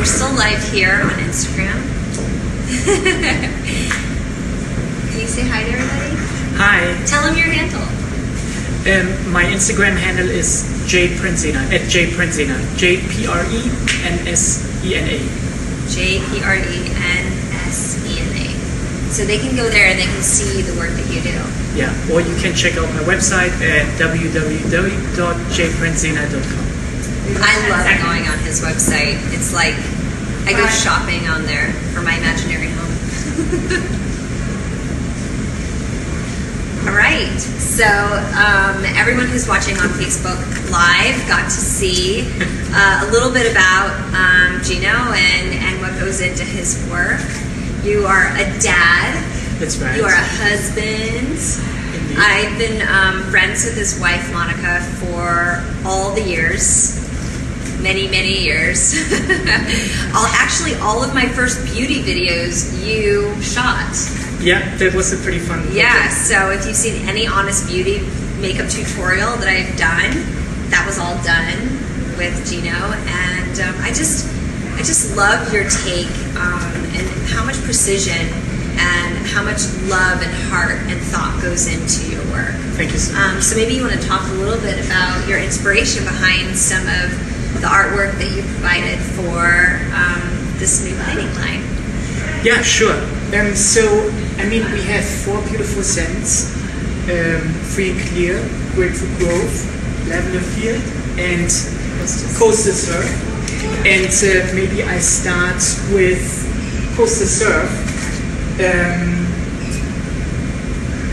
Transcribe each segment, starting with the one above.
we're still live here on Instagram. Can you say hi to everybody? Hi. Tell them your handle. My Instagram handle is jprensena, @jprensena, JPRENSENA. JPRENSENA. So they can go there and they can see the work that you do. Yeah, or you can check out my website at www.jprensena.com. I love going on his website. It's like I go shopping on there for my imaginary home. All right, so everyone who's watching on Facebook Live got to see a little bit about Gino and what goes into his work. You are a dad. That's right. You are a husband. Indeed. I've been friends with his wife, Monica, for all the years. Many, many years. All of my first beauty videos you shot. Yeah, that was a pretty fun project. Yeah, so if you've seen any Honest Beauty makeup tutorial that I've done, that was all done with Gino. And I just love your take and how much precision and how much love and heart and thought goes into your work. Thank you so much. So maybe you want to talk a little bit about your inspiration behind some of the artwork that you provided for this new lighting line. Yeah, sure. We have 4 beautiful scents: Free and Clear, Grapefruit Grove, Lavender Field, and Coastal Surf. And maybe I start with Coastal Surf,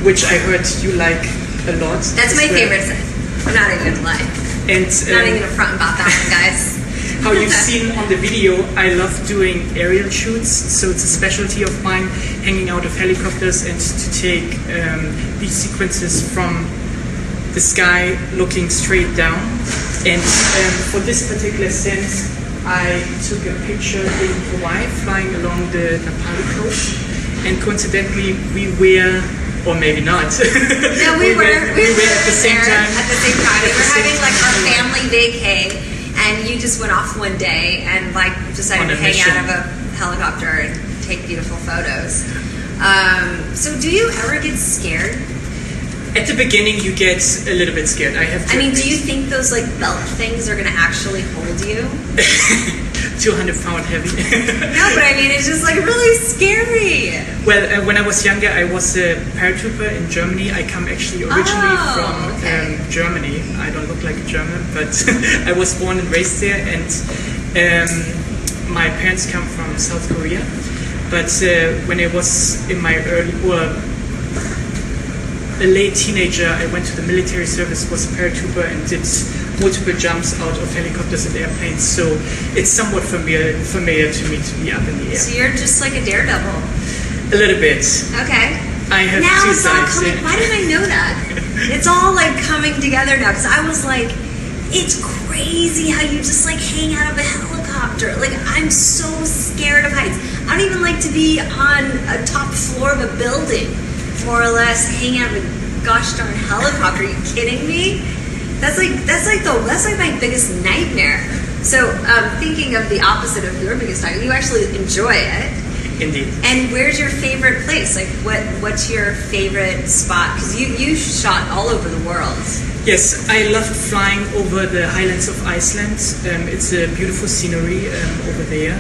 which I heard you like a lot. That's my favorite scent. I'm not even gonna lie. And Not even gonna front about that one, guys. how you've seen on the video, I love doing aerial shoots, so it's a specialty of mine, hanging out of helicopters and to take these sequences from the sky looking straight down. And for this particular sense, I took a picture in Hawaii flying along the Napali coast, and coincidentally we were, or maybe not. No, we were at the same time. At the same time. We were having like our family vacay, and you just went off one day and like decided to hang out of a helicopter and take beautiful photos. So do you ever get scared? At the beginning, you get a little bit scared. I mean, do you think those like belt things are going to actually hold you? 200-pound heavy. No, but I mean, it's just like really scary. Well, when I was younger, I was a paratrooper in Germany. I come actually originally from Germany. I don't look like a German, but I was born and raised there, and my parents come from South Korea. But when I was in my a late teenager, I went to the military service, was a paratrooper, and did multiple jumps out of helicopters and airplanes. So it's somewhat familiar to me to be up in the air. So you're just like a daredevil. A little bit. Okay. I have now 2 it's all sides. coming. Why didn't I know that? It's all like coming together now, because I was like, it's crazy how you just like hang out of a helicopter. Like, I'm so scared of heights. I don't even like to be on a top floor of a building, more or less, hang out of a gosh darn helicopter. Are you kidding me? That's like my biggest nightmare. So thinking of the opposite of your biggest nightmare, you actually enjoy it. Indeed. And where's your favorite place? Like, what's your favorite spot? Because you shot all over the world. Yes, I loved flying over the highlands of Iceland. It's a beautiful scenery over there.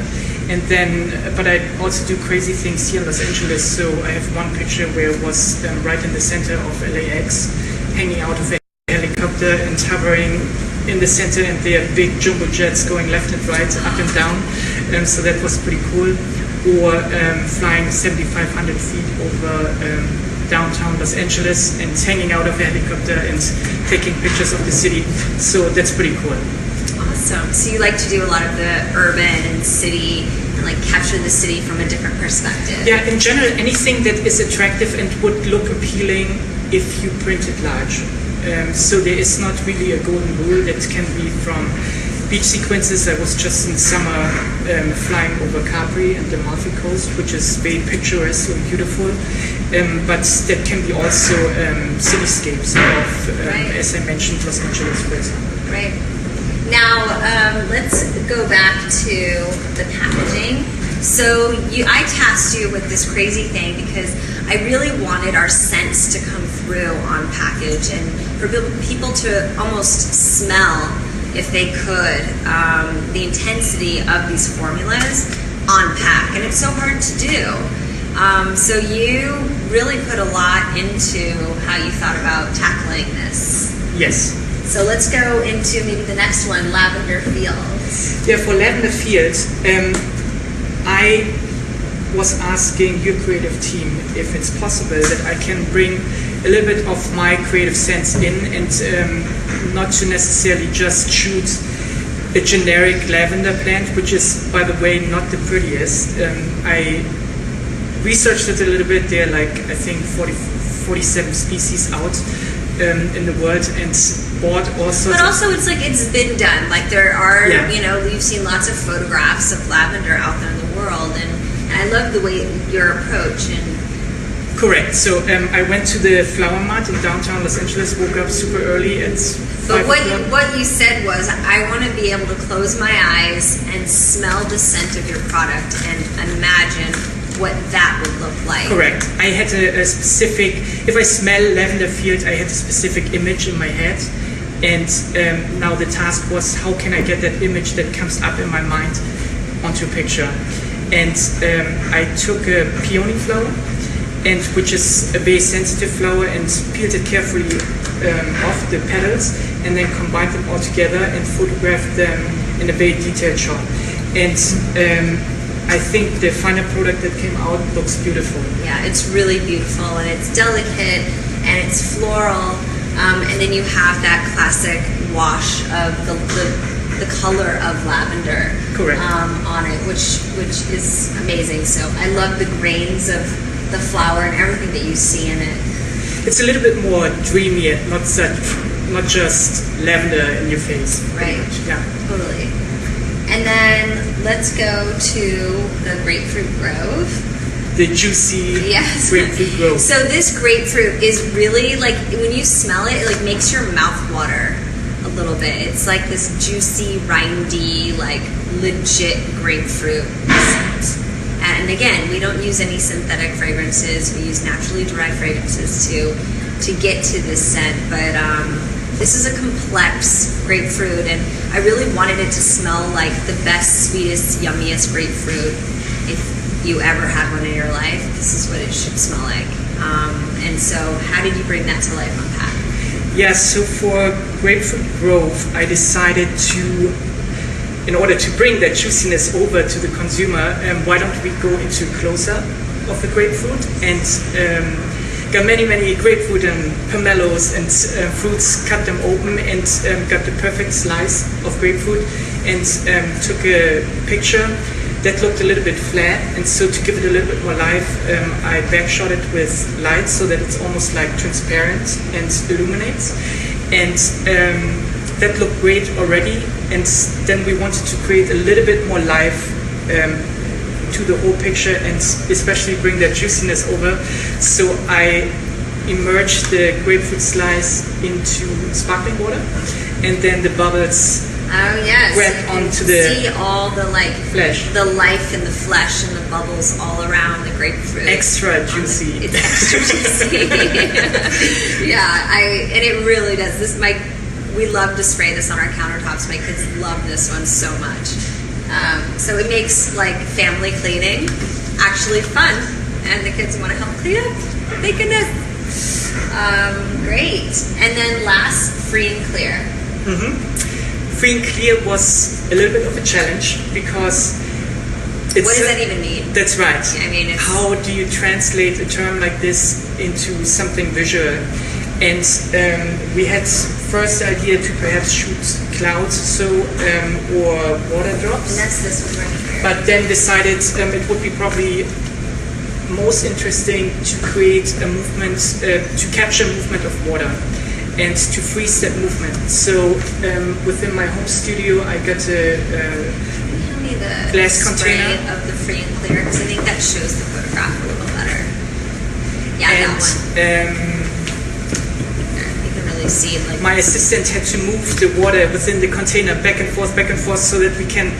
And then, but I also do crazy things here in Los Angeles. So I have one picture where I was right in the center of LAX, hanging out of a helicopter and hovering in the center, and there are big jumbo jets going left and right, up and down. So that was pretty cool. Or flying 7,500 feet over downtown Los Angeles and hanging out of a helicopter and taking pictures of the city. So that's pretty cool. Awesome. So you like to do a lot of the urban and city, and like capture the city from a different perspective. Yeah, in general, anything that is attractive and would look appealing if you print it large. So there is not really a golden rule that can be from beach sequences. I was just in summer flying over Capri and the Amalfi Coast, which is very picturesque and beautiful. But that can be also cityscapes of, as I mentioned, Los Angeles, for example. Right. Now, let's go back to the packaging. So I tasked you with this crazy thing because I really wanted our scents to come through on package and for people to almost smell, if they could, the intensity of these formulas on pack. And it's so hard to do. So you really put a lot into how you thought about tackling this. Yes. So let's go into maybe the next one, lavender fields. Yeah, for lavender fields, I was asking your creative team if it's possible that I can bring a little bit of my creative sense in and not to necessarily just shoot a generic lavender plant, which is, by the way, not the prettiest. I researched it a little bit. There are like, I think, 47 species out in the world, and bought all sorts. But also, it's like it's been done. Like there are, Yeah. you know, we've seen lots of photographs of lavender out there in the world, and I love the way your approach. And Correct. So I went to the flower mart in downtown Los Angeles. Woke up super early at 5 but o'clock. what you said was, I want to be able to close my eyes and smell the scent of your product and imagine what that would look like. Correct. I had a specific. If I smell lavender field, I had a specific image in my head, and now the task was how can I get that image that comes up in my mind onto a picture. And I took a peony flower, and which is a very sensitive flower, and peeled it carefully off the petals, and then combined them all together and photographed them in a very detailed shot. And I think the final product that came out looks beautiful. Yeah, it's really beautiful, and it's delicate, and it's floral, and then you have that classic wash of the color of lavender. Correct. On it, which is amazing. So I love the grains of the flower and everything that you see in it. It's a little bit more dreamy, not just lavender in your face. Right. Yeah. Totally. And then let's go to the grapefruit grove. The juicy Yes. grapefruit grove. So this grapefruit is really like, when you smell it, it like makes your mouth water a little bit. It's like this juicy, rindy, like legit grapefruit scent. And again, we don't use any synthetic fragrances. We use naturally derived fragrances to get to this scent. But this is a complex grapefruit, and I really wanted it to smell like the best, sweetest, yummiest grapefruit. If you ever had one in your life, this is what it should smell like. And so how did you bring that to life on pack? Yeah, so for Grapefruit Grove, I decided to, in order to bring that juiciness over to the consumer, why don't we go into a close-up of the grapefruit, and got many grapefruit and pomelos and fruits, cut them open, and got the perfect slice of grapefruit, and took a picture that looked a little bit flat, and so to give it a little bit more life, I backshot it with light so that it's almost like transparent and illuminates, and that looked great already. And then we wanted to create a little bit more life to the whole picture, and especially bring that juiciness over. So I immersed the grapefruit slice into sparkling water, and then the bubbles Oh yes, grab onto the see all the like flesh, the life in the flesh and the bubbles all around the grapefruit. extra juicy. It's extra juicy. Yeah, and it really does. We love to spray this on our countertops. My kids love this one so much. So it makes like family cleaning actually fun, and the kids want to help clean up. Thank goodness. Great. And then last, free and clear. Free and clear was a little bit of a challenge because it's What does that even mean? That's right. I mean, it's, how do you translate a term like this into something visual? And we had first the idea to perhaps shoot clouds, or water drops. and that's this one right here. But then decided it would be probably most interesting to create a movement, to capture movement of water, and to freeze that movement. So within my home studio, I got a Tell me the glass spray container of the free and clear, because I think that shows the photograph a little better. Yeah, that one. and There, you can really see like my assistant had to move the water within the container back and forth, so that we can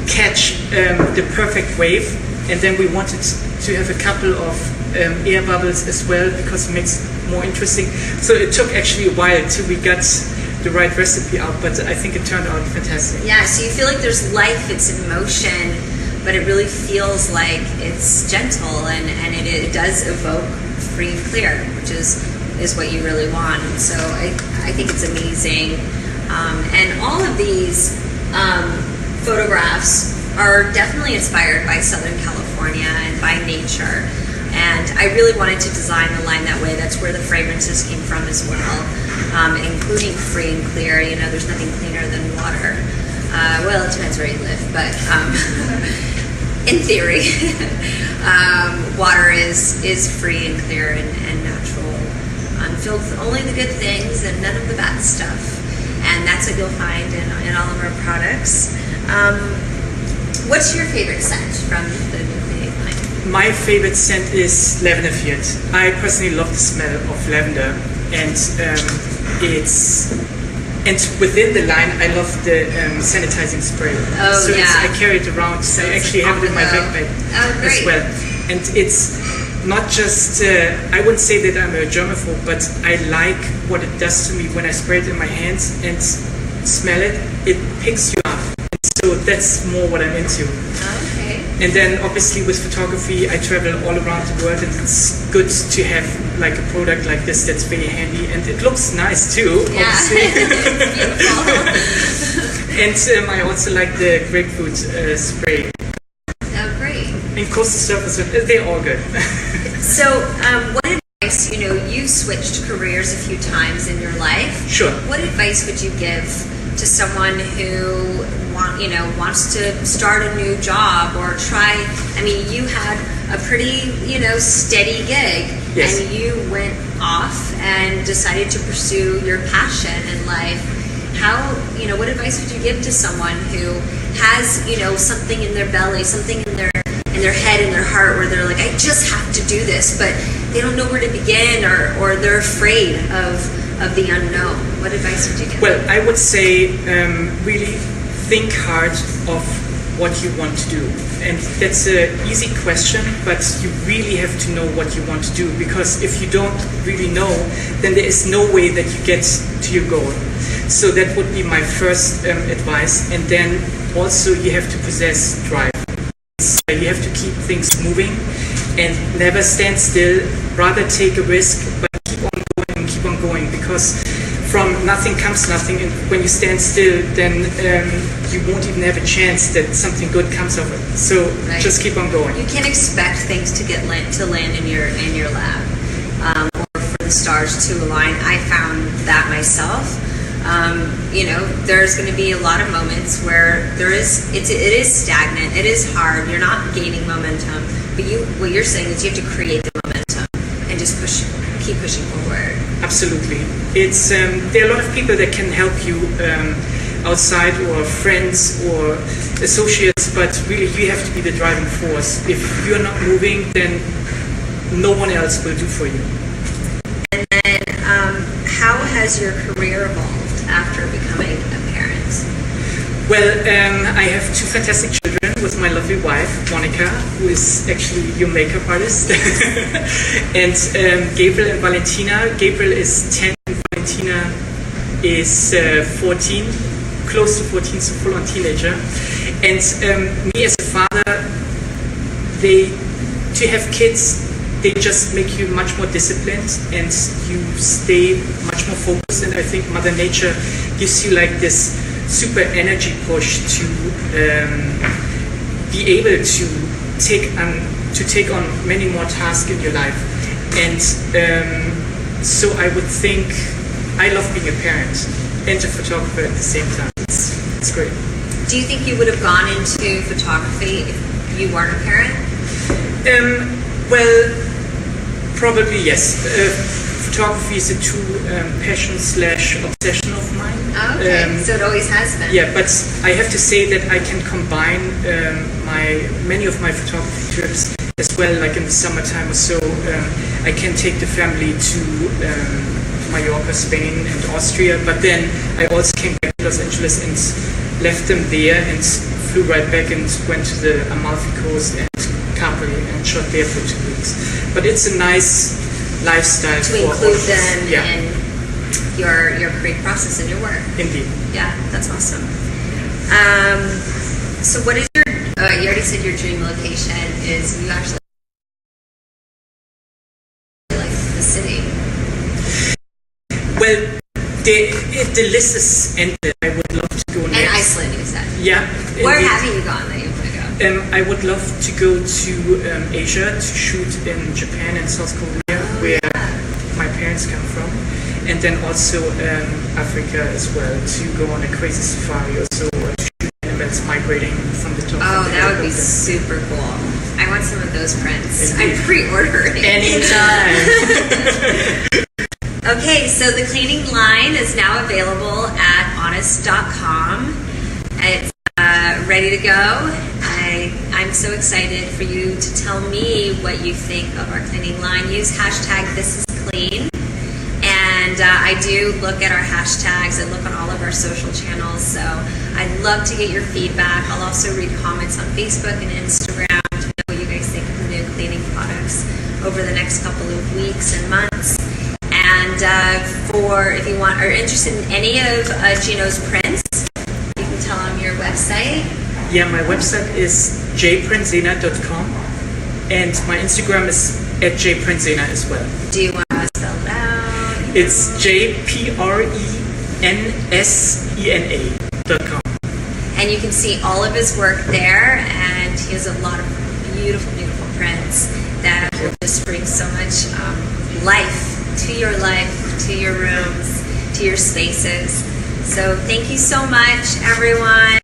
catch the perfect wave, and then we wanted to have a couple of air bubbles as well because it makes it more interesting. So it took actually a while till we got the right recipe out, but I think it turned out fantastic. Yeah, so you feel like there's life, it's in motion, but it really feels like it's gentle, and it does evoke free and clear, which is what you really want. And so I think it's amazing. And all of these photographs are definitely inspired by Southern California and by nature. And I really wanted to design the line that way. That's where the fragrances came from as well, including free and clear. You know, there's nothing cleaner than water. Well, it depends where you live, but in theory, water is free and clear and natural, filled with only the good things and none of the bad stuff. And that's what you'll find in all of our products. What's your favorite scent from the Nucleate line? My favorite scent is lavender field. I personally love the smell of lavender, and within the line, I love the sanitizing spray. Oh, so yeah. I carry it around. So I actually have it in my backpack as well. And it's not just, I wouldn't say that I'm a germaphobe, but I like what it does to me when I spray it in my hands and smell it. It picks you up. And so that's more what I'm into. Okay. And then obviously with photography, I travel all around the world, and it's good to have like a product like this that's very handy, and it looks nice too, Yeah. obviously. Beautiful. And I also like the grapefruit spray. Oh, great. And coastal surface, they're all good. So, what advice, you've switched careers a few times in your life. Sure. What advice would you give to someone who wants to start a new job or try? I mean, you had a pretty, steady gig. Yes. And you went off and decided to pursue your passion in life. How, what advice would you give to someone who has, something in their belly, something in their head, in their heart, where they're like, I just have to do this, but they don't know where to begin, or they're afraid of the unknown? What advice would you give? Well, I would say really think hard of what you want to do. And that's an easy question, but you really have to know what you want to do, because if you don't really know, then there is no way that you get to your goal. So that would be my first advice. And then also you have to possess drive. You have to keep things moving and never stand still. Rather take a risk, but keep on going, because from nothing comes nothing, and when you stand still, then you won't even have a chance that something good comes of it. So Right. Just keep on going. You can't expect things to land in your lab, or for the stars to align. I found that myself. There's going to be a lot of moments where it is stagnant, it is hard, you're not gaining momentum, but what you're saying is you have to create the momentum and just keep pushing forward. Absolutely. It's there are a lot of people that can help you outside, or friends or associates, but really you have to be the driving force. If you're not moving, then no one else will do for you. And then, how has your career evolved after becoming a parent? Well, I have two fantastic children with my lovely wife, Monica, who is actually your makeup artist, and Gabriel and Valentina. Gabriel is 10 and Valentina is 14, close to 14, so full-on teenager. And me as a father, to have kids, they just make you much more disciplined, and you stay much more focused. And I think Mother Nature gives you like this super energy push to be able to take on many more tasks in your life. And so I would think I love being a parent and a photographer at the same time. It's great. Do you think you would have gone into photography if you weren't a parent? Well, probably yes. Photography is a true passion/obsession of mine. Oh, okay, so it always has been. Yeah, but I have to say that I can combine many of my photography trips as well, like in the summertime or so. I can take the family to Mallorca, Spain and Austria, but then I also came back to Los Angeles and left them there, and flew right back and went to the Amalfi Coast and Capri and shot there for 2 weeks. But it's a nice lifestyle To for all include of us. them Yeah, in your creative process and your work. indeed. Yeah, that's awesome. So what is your, you already said your dream location is, you actually like the city. Well, the list is ended. I would love to go next. And Iceland, you said. Yeah. Where indeed. have you gone that you want to go? I would love to go to Asia to shoot in Japan and South Korea, where my parents come from, and then also Africa as well, to go on a crazy safari or so, or to shoot animals migrating from the top. Oh, of the that would be helicopter. super cool. I want some of those prints. Indeed. I'm pre-ordering. Anytime. Okay, so the cleaning line is now available at honest.com. It's ready to go. I'm so excited for you to tell me what you think of our cleaning line. Use hashtag #ThisIsClean. And I do look at our hashtags. I look on all of our social channels. So I'd love to get your feedback. I'll also read comments on Facebook and Instagram to know what you guys think of the new cleaning products over the next couple of weeks and months. And if you are interested in any of Gino's prints, you can tell them your website. Yeah, my website is jprenzena.com, and my Instagram is @jprenzena as well. Do you want to spell it out? It's jprensena.com. And you can see all of his work there, and he has a lot of beautiful, beautiful prints that will just bring so much life, to your rooms, to your spaces. So thank you so much, everyone.